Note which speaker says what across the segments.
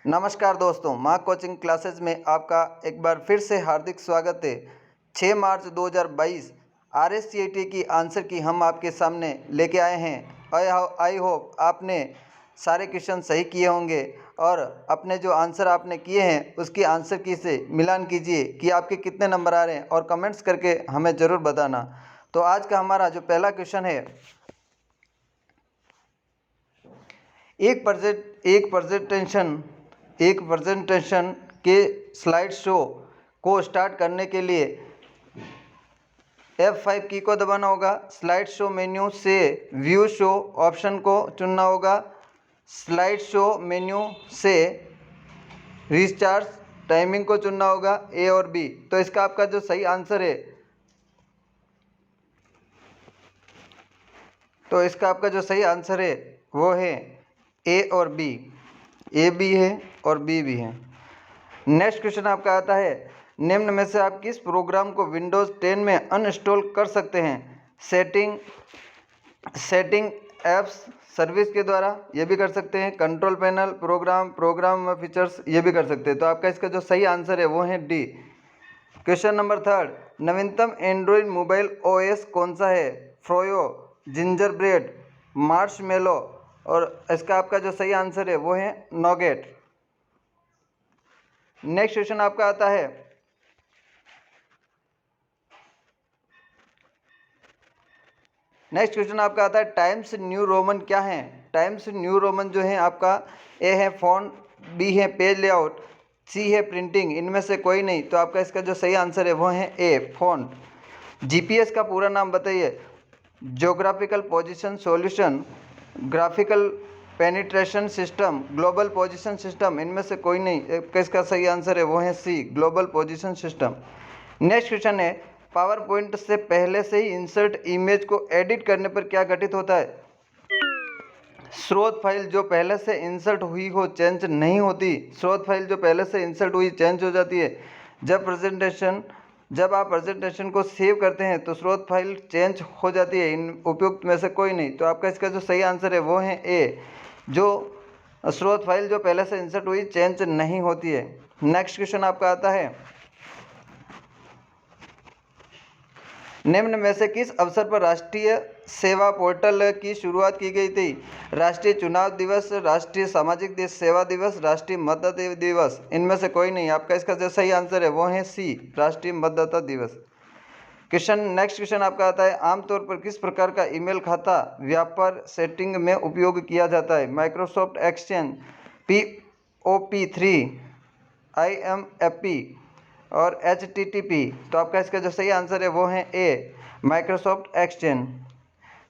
Speaker 1: नमस्कार दोस्तों, माँ कोचिंग क्लासेस में आपका एक बार फिर से हार्दिक स्वागत है। 6 मार्च 2022 RSCET की आंसर की हम आपके सामने लेके आए हैं। आई होप आपने सारे क्वेश्चन सही किए होंगे और अपने जो आंसर आपने किए हैं उसकी आंसर की से मिलान कीजिए कि आपके कितने नंबर आ रहे हैं और कमेंट्स करके हमें ज़रूर बताना। तो आज का हमारा जो पहला क्वेश्चन है, एक प्रेजेंटेशन के स्लाइड शो को स्टार्ट करने के लिए F5 की को दबाना होगा। स्लाइड शो मेन्यू से व्यू शो ऑप्शन को चुनना होगा। स्लाइड शो मेन्यू से रिस्टार्ट टाइमिंग को चुनना होगा, ए और बी। तो इसका आपका जो सही आंसर है, वो है ए और बी। ए भी है और बी भी है। नेक्स्ट क्वेश्चन आपका आता है, निम्न में से आप किस प्रोग्राम को विंडोज़ 10 में अनइंस्टॉल कर सकते हैं? सेटिंग एप्स सर्विस के द्वारा ये भी कर सकते हैं। कंट्रोल पैनल, प्रोग्राम फीचर्स ये भी कर सकते हैं। तो आपका इसका जो सही आंसर है वो है डी। क्वेश्चन नंबर 3, नवीनतम एंड्रॉयड मोबाइल ओएस कौन सा है? फ्रोयो, जिंजरब्रेड, मार्शमेलो, और इसका आपका जो सही आंसर है वो है नोगेट। नेक्स्ट क्वेश्चन आपका आता है, टाइम्स न्यू रोमन क्या है? टाइम्स न्यू रोमन जो है आपका ए है फॉन्ट, बी है पेज लेआउट, सी है प्रिंटिंग। इनमें से कोई नहीं। तो आपका इसका जो सही आंसर है वो है ए फॉन्ट। जीपीएस का पूरा नाम बताइए। Geographical position solution, graphical penetration system, global position system. इनमें से कोई नहीं। इसका सही आंसर है वो है C, global position system. Next question है, पावर पॉइंट से पहले से ही इंसर्ट इमेज को एडिट करने पर क्या घटित होता है? स्रोत फाइल जो पहले से इंसर्ट हुई हो चेंज नहीं होती। स्रोत फाइल जो पहले से इंसर्ट हुई चेंज हो जाती है। जब आप प्रेजेंटेशन को सेव करते हैं तो स्रोत फाइल चेंज हो जाती है। इन उपयुक्त में से कोई नहीं। तो आपका इसका जो सही आंसर है वो है ए, जो स्रोत फाइल जो पहले से इंसर्ट हुई चेंज नहीं होती है। नेक्स्ट क्वेश्चन आपका आता है, निम्न में से किस अवसर पर राष्ट्रीय सेवा पोर्टल की शुरुआत की गई थी? राष्ट्रीय चुनाव दिवस, राष्ट्रीय सामाजिक सेवा दिवस, राष्ट्रीय मतदाता दिवस। इनमें से कोई नहीं। आपका इसका जो सही आंसर है वो है सी, राष्ट्रीय मतदाता दिवस। नेक्स्ट क्वेश्चन आपका आता है, आमतौर पर किस प्रकार का ईमेल खाता व्यापार सेटिंग में उपयोग किया जाता है? माइक्रोसॉफ्ट एक्सचेंज, POP3, IMAP और HTTP। तो आपका इसका जो सही आंसर है वो है ए, माइक्रोसॉफ्ट एक्सचेंज।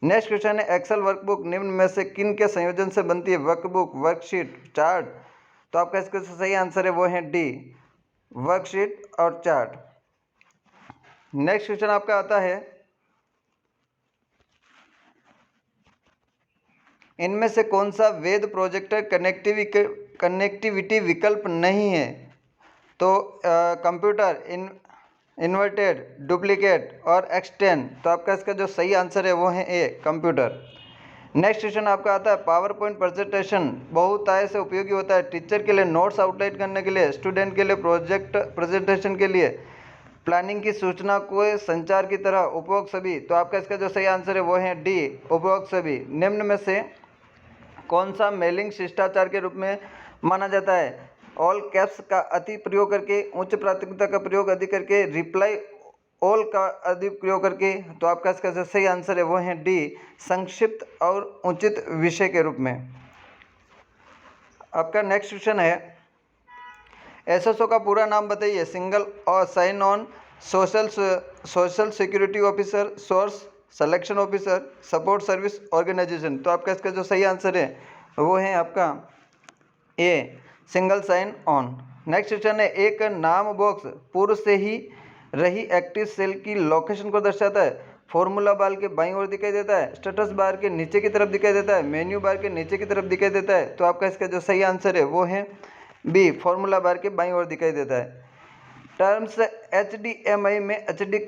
Speaker 1: नेक्स्ट क्वेश्चन है, एक्सेल वर्कबुक निम्न में से किन के संयोजन से बनती है? Workbook, worksheet, chart. तो आपका इसका जो सही आंसर है वो है डी, वर्कशीट और चार्ट। नेक्स्ट क्वेश्चन आपका आता है, इनमें से कौन सा वेद प्रोजेक्टर कनेक्टिविटी विकल्प नहीं है? तो कंप्यूटर, इन्वर्टेड, डुप्लीकेट और एक्सटेंड। तो आपका इसका जो सही आंसर है वो है ए, कंप्यूटर। नेक्स्ट क्वेश्चन आपका आता है, पावर पॉइंट प्रेजेंटेशन बहुतायत से उपयोगी होता है? टीचर के लिए नोट्स आउटलाइन करने के लिए, स्टूडेंट के लिए प्रोजेक्ट प्रेजेंटेशन के लिए, प्लानिंग की सूचना को संचार की तरह, उपभोग सभी। तो आपका इसका जो सही आंसर है वो है डी, उपभोग सभी। निम्न में से कौन सा मेलिंग शिष्टाचार के रूप में माना जाता है? ऑल कैप्स का अति प्रयोग करके, उच्च प्राथमिकता का प्रयोग अधिक करके, रिप्लाई ऑल का अधिक प्रयोग करके। तो आपका इसका जो सही आंसर है वो है डी, संक्षिप्त और उचित विषय के रूप में। आपका नेक्स्ट क्वेश्चन है, एसएसओ का पूरा नाम बताइए। सिंगल और sign on social security officer, source selection officer, support service organisation. तो आपका इसका जो सही आंसर है वो है आपका A, single sign on. Next question है, एक नाम बॉक्स पूर्व से ही रही एक्टिव सेल की लोकेशन को दर्शाता है? फॉर्मूला बार के बाईं ओर दिखाई देता है, स्टेटस बार के नीचे की तरफ दिखाई देता है, मेन्यू बार के नीचे की तरफ दिखाई देता है। तो आपका इसका जो सही आंसर है वो है बी, फॉर्मूला बार के बाईं ओर दिखाई देता है। टर्म्स HDMI में HD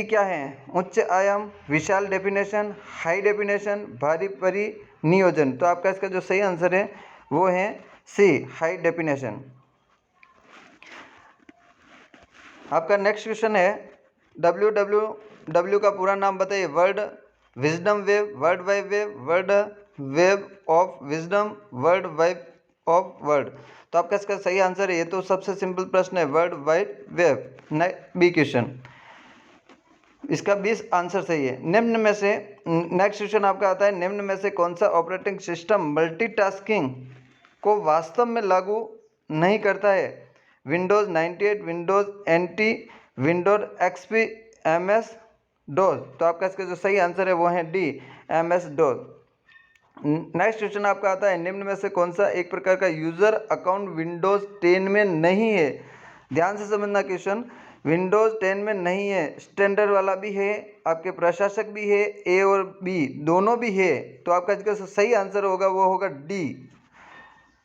Speaker 1: क्या है? उच्च आयाम, विशाल डेफिनेशन, हाई डेफिनेशन, भारी परिनियोजन। तो आपका इसका जो सही आंसर है वो है सी हाई डेफिनेशन। आपका नेक्स्ट क्वेश्चन है WWW का पूरा नाम बताइए। World wisdom wave, world wide wave, world wave of wisdom, world wide of world. तो आपका इसका सही आंसर है, ये तो सबसे सिंपल प्रश्न है, world wide web. B question, इसका 20 आंसर सही है। निम्न में से, नेक्स्ट क्वेश्चन आपका आता है, निम्न में से कौन सा ऑपरेटिंग सिस्टम मल्टीटास्किंग को वास्तव में लागू नहीं करता है? Windows 98, Windows NT, Windows XP, MS DOS। तो आपका इसका जो सही आंसर है वो है D, MS DOS। Next question आपका आता है, निम्न में से कौन सा एक प्रकार का यूजर अकाउंट विंडोज़ 10 में नहीं है? ध्यान से समझना क्वेश्चन, विंडोज़ 10 में नहीं है, स्टैंडर्ड वाला भी है, आपके प्रशासक भी है, ए और बी दोनों भी है। तो आपका इसका सही आंसर होगा वो होगा डी।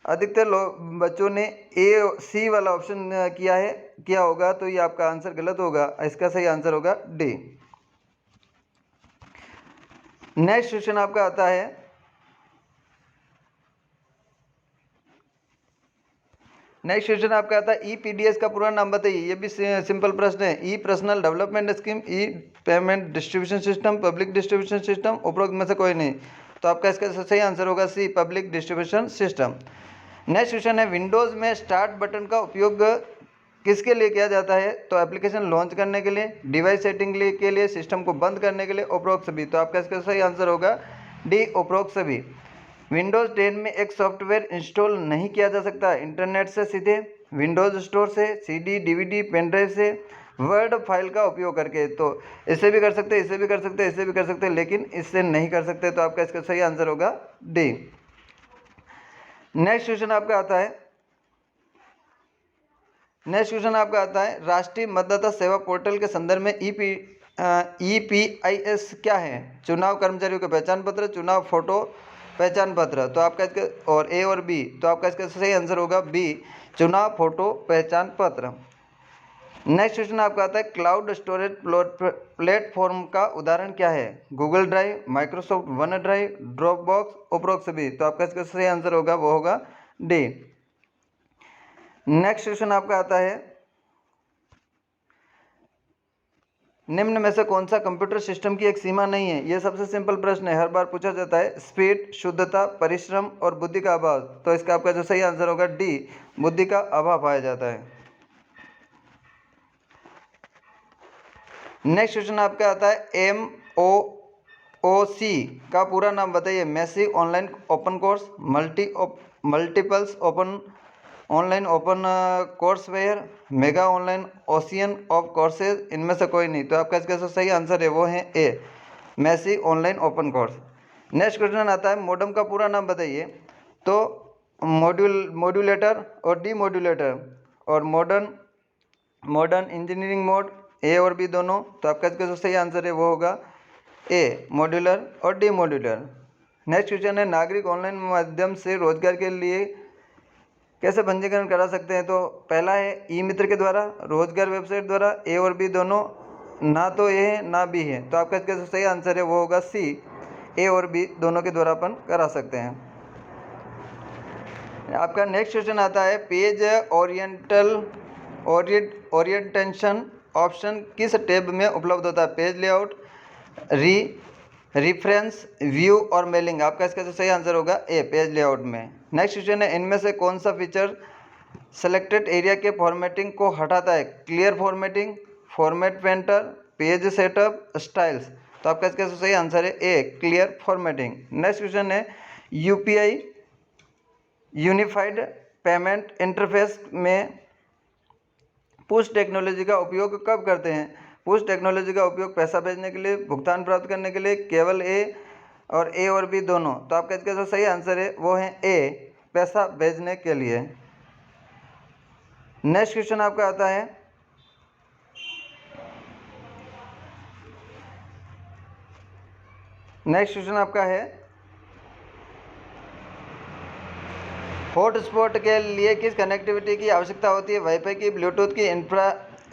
Speaker 1: अधिकतर बच्चों ने C वाला ऑप्शन किया होगा, तो ये आपका आंसर गलत होगा, इसका सही आंसर होगा डी। नेक्स्ट क्वेश्चन आपका आता है, नेक्स्ट क्वेश्चन आपका आता है EPDS का पूरा नाम बताइए। ये भी सिंपल प्रश्न है। E personal development scheme, e payment distribution system, public distribution system, उपरोक्त में से कोई नहीं। तो आपका इसका सही आंसर होगा C, public distribution system. Next question है, विंडोज़ में स्टार्ट बटन का उपयोग किसके लिए किया जाता है? तो एप्लीकेशन लॉन्च करने के लिए, डिवाइस सेटिंग के लिए, सिस्टम को बंद करने के लिए, उपरोक्त सभी। तो आपका इसका सही आंसर होगा डी, उपरोक्त सभी। विंडोज़ 10 में एक सॉफ्टवेयर इंस्टॉल नहीं किया जा सकता इंटरनेट से सीधे, विंडोज़ स्टोर से, CD, DVD, पेन ड्राइव से, वर्ड फाइल का उपयोग करके। तो इसे भी कर सकते हैं, इसे भी कर सकते हैं, इसे भी कर सकते हैं, लेकिन इससे नहीं कर सकते। तो आपका इसका सही आंसर होगा डी। नेक्स्ट क्वेश्चन आपका आता है, राष्ट्रीय मतदाता सेवा पोर्टल के संदर्भ में EPIS क्या है? चुनाव कर्मचारियों का पहचान पत्र, चुनाव फोटो पहचान पत्र। तो आपका इसका और ए और बी, तो आपका इसका सही आंसर होगा बी, चुनाव फोटो पहचान पत्र। नेक्स्ट क्वेश्चन आपका आता है, क्लाउड स्टोरेज प्लेटफॉर्म का उदाहरण क्या है? Google drive, Microsoft one drive, drop box, उपरोक्त सभी। तो आपका इसका सही आंसर होगा वो होगा डी। नेक्स्ट क्वेश्चन आपका आता है, निम्न में से कौन सा कंप्यूटर सिस्टम की एक सीमा नहीं है? यह सबसे सिंपल प्रश्न है, हर बार पूछा जाता है। स्पीड, शुद्धता, परिश्रम और बुद्धि का अभाव। तो इसका आपका जो सही आंसर होगा डी, बुद्धि का अभाव पाया जाता है। नेक्स्ट क्वेश्चन आपका आता है, MOOC का पूरा नाम बताइए। Massive online open course, multiples open online open courseware, mega online ocean of courses, इनमें से कोई नहीं। तो आपका इसका जो सही आंसर है वो है a, massive online open course. Next question आता है, मॉडेम का पूरा नाम बताइए। तो मॉड्यूलेटर और डीमॉड्यूलेटर और मॉडर्न इंजीनियरिंग मोड, ए और बी दोनों। तो आपका इसका जो सही आंसर है वो होगा ए, मॉड्यूलर और डीमॉड्यूलर। नेक्स्ट क्वेश्चन है, नागरिक ऑनलाइन माध्यम से रोजगार के लिए कैसे पंजीकरण करा सकते हैं? तो पहला है ई मित्र के द्वारा, रोजगार वेबसाइट द्वारा, ए और बी दोनों, ना तो ए है ना बी है। तो आपका इसका जो सही आंसर है वो होगा सी, ए और बी दोनों के द्वारा अपन करा सकते हैं। आपका नेक्स्ट क्वेश्चन आता है, पेज ओरिएंटेशन ऑप्शन किस टैब में उपलब्ध होता है? पेज लेआउट, रेफरेंस, व्यू और मेलिंग। आपका इसका जो सही आंसर होगा ए, पेज लेआउट में। नेक्स्ट क्वेश्चन है, इनमें से कौन सा फीचर सेलेक्टेड एरिया के फॉर्मेटिंग को हटाता है? Clear formatting, format painter, page setup, styles. तो आपका इसका सही आंसर है ए, क्लियर फॉर्मेटिंग। नेक्स्ट क्वेश्चन है, UPI यूनिफाइड पेमेंट इंटरफेस में पुश टेक्नोलॉजी का उपयोग कब करते हैं? पुश टेक्नोलॉजी का उपयोग पैसा भेजने के लिए, भुगतान प्राप्त करने के लिए, केवल ए और बी दोनों। तो आपका इसका जो सही आंसर है वो है ए, पैसा भेजने के लिए। नेक्स्ट क्वेश्चन आपका आता है, नेक्स्ट क्वेश्चन आपका है, हॉटस्पॉट के लिए किस कनेक्टिविटी की आवश्यकता होती है? वाईफाई की, ब्लूटूथ की,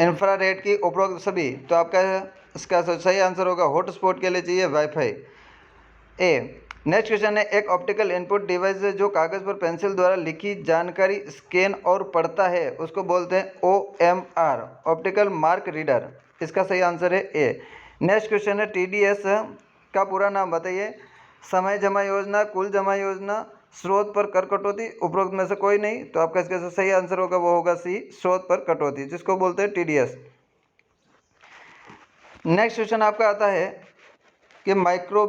Speaker 1: इंफ्रारेड की, उपरोक्त सभी। तो आपका इसका सही आंसर होगा हॉटस्पॉट के लिए चाहिए वाईफाई, ए। नेक्स्ट क्वेश्चन है, एक ऑप्टिकल इनपुट डिवाइस है जो कागज़ पर पेंसिल द्वारा लिखी जानकारी स्कैन और पढ़ता है, उसको बोलते हैं OMR, ऑप्टिकल मार्क रीडर। इसका सही आंसर है ए। नेक्स्ट क्वेश्चन है, TDS का पूरा नाम बताइए। समय जमा योजना, कुल जमा योजना, स्रोत पर कर कटौती, उपरोक्त में से कोई नहीं। तो आपका इसका सही आंसर होगा वो होगा सी, स्रोत पर कटौती, जिसको बोलते हैं TDS। नेक्स्ट क्वेश्चन आपका आता है कि माइक्रो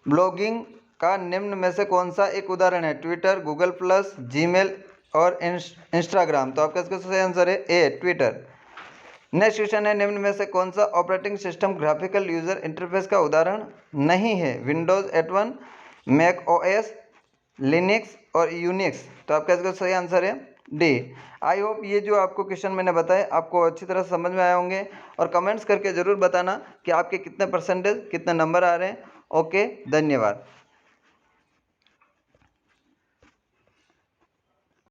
Speaker 1: ब्लॉगिंग का निम्न में से कौन सा एक उदाहरण है? ट्विटर, गूगल प्लस, जीमेल और इंस्टाग्राम। तो आपका इसका सही आंसर है ए, ट्विटर। नेक्स्ट क्वेश्चन है, निम्न में से कौन सा operating system graphical user interface का उदाहरण नहीं है? विंडोज 8, मैक OS, लिनक्स और यूनिक्स। तो आपका इसका सही आंसर है डी। आई होप ये जो आपको क्वेश्चन मैंने बताए आपको अच्छी तरह समझ में आए होंगे, और कमेंट्स करके ज़रूर बताना कि आपके कितने परसेंटेज, कितने नंबर आ रहे हैं। ओके, धन्यवाद।